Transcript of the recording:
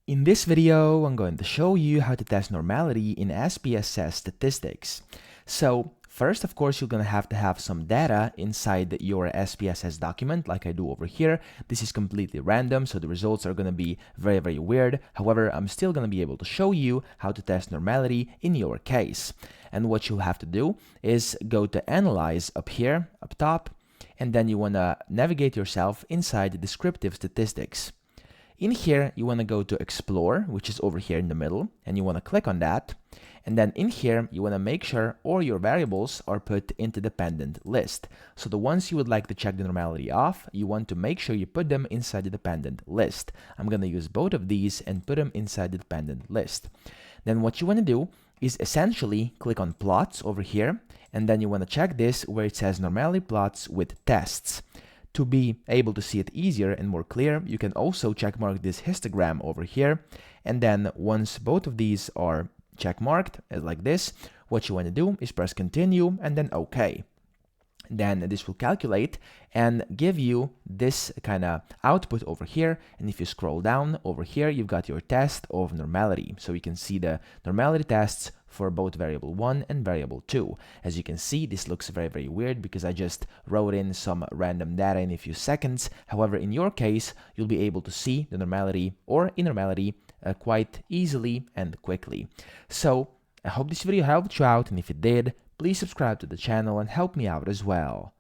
In this video, I'm going to show you how to test normality in SPSS statistics. So first, of course, you're going to have some data inside your SPSS document like I do over here. This is completely random, so the results are going to be very, very weird. However, I'm still going to be able to show you how to test normality in your case. And what you'll have to do is go to Analyze up here, up top, and then you want to navigate yourself inside the descriptive statistics. In here, you want to go to Explore, which is over here in the middle, and you want to click on that. And then in here, you want to make sure all your variables are put into dependent list. So the ones you would like to check the normality of, you want to make sure you put them inside the dependent list. I'm going to use both of these and put them inside the dependent list. Then what you want to do is essentially click on Plots over here, and then you want to check this where it says Normality Plots with Tests. To be able to see it easier and more clear, you can also checkmark this histogram over here. And then once both of these are checkmarked, like this, what you want to do is press continue and then OK. Then this will calculate and give you this kind of output over here. And if you scroll down over here, you've got your test of normality. So you can see the normality tests for both variable 1 and variable 2. As you can see, this looks very, very weird because I just wrote in some random data in a few seconds. However, in your case, you'll be able to see the normality or enormality quite easily and quickly. So I hope this video helped you out, and if it did, please subscribe to the channel and help me out as well.